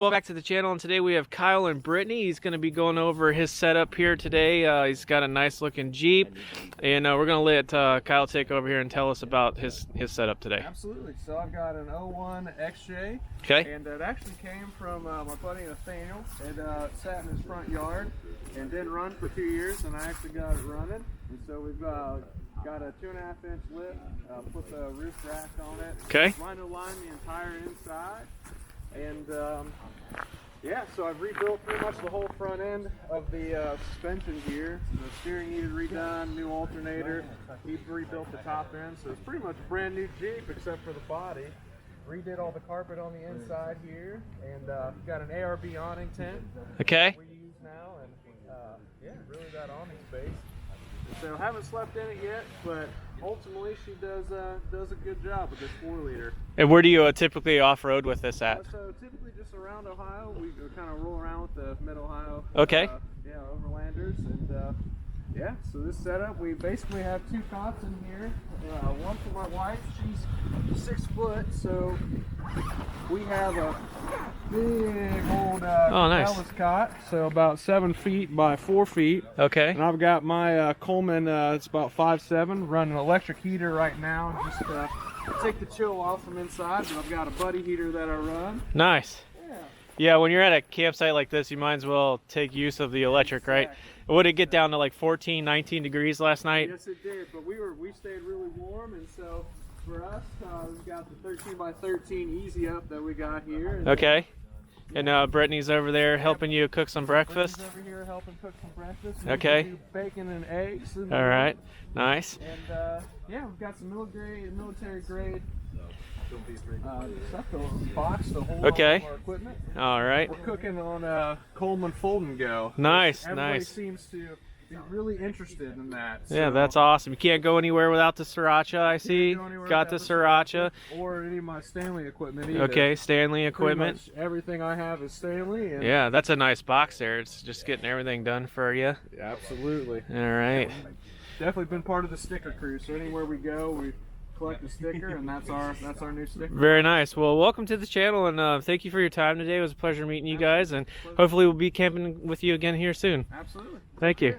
Welcome back to the channel, and today we have Kyle and Brittany. He's going to be going over his setup here today. He's got a nice looking Jeep, and we're going to let Kyle take over here and tell us about his setup today. Absolutely. So I've got an 01 XJ, Okay. and it actually came from my buddy Nathaniel. It sat in his front yard and didn't run for 2 years, and I actually got it running. And so we've got a 2.5-inch lift, put the roof rack on it. Okay. Lino line the entire inside. And yeah, so I've rebuilt pretty much the whole front end of the suspension gear. The steering needed redone, new alternator. He rebuilt the top end, so it's pretty much a brand new Jeep except for the body. Redid all the carpet on the inside here, and got an ARB awning tent. Okay. We use now, and yeah, really that awning space. So haven't slept in it yet, but ultimately she does a good job with this 4-liter. And where do you typically off-road with this at? So typically just around Ohio. We kind of roll around with the mid-Ohio. Okay. Yeah, overlanders, and yeah. So this setup, we basically have 2 cots in here. One for my wife. She's 6 foot, so we have a big old nice Dallas cot, so about 7 feet by 4 feet. Okay. And I've got my Coleman. It's about 5'7", running an electric heater right now. Just take the chill off from inside, but I've got a buddy heater that I run. Nice. Yeah. Yeah, when you're at a campsite like this, you might as well take use of the electric, right? Would it get down to like 14, 19 degrees last night? Yes, it did, but we stayed really warm, and so for us, we've got the 13 by 13 Easy Up that we got here. And okay. And Brittany's over there helping you cook some breakfast. Brittany's over here helping cook some breakfast. Okay. We do bacon and eggs. And, all right. Nice. And yeah, we've got some military grade stuff to box to hold all our equipment. All right. We're cooking on Coleman Fold and Go. Nice. Everybody Nice. seems to be really interested in that. Yeah, so. that's awesome. You can't go anywhere without the sriracha, I see. Got the sriracha. Or any of my Stanley equipment either. Okay, Stanley equipment. Pretty much everything I have is Stanley. And yeah, that's a nice box there. It's just getting everything done for you. Absolutely. All right. Definitely been part of the sticker crew. So anywhere we go, we collect a sticker, and that's our new sticker. Very nice. Well, welcome to the channel, and thank you for your time today. It was a pleasure meeting you guys, and hopefully we'll be camping with you again here soon. Absolutely. Thank you.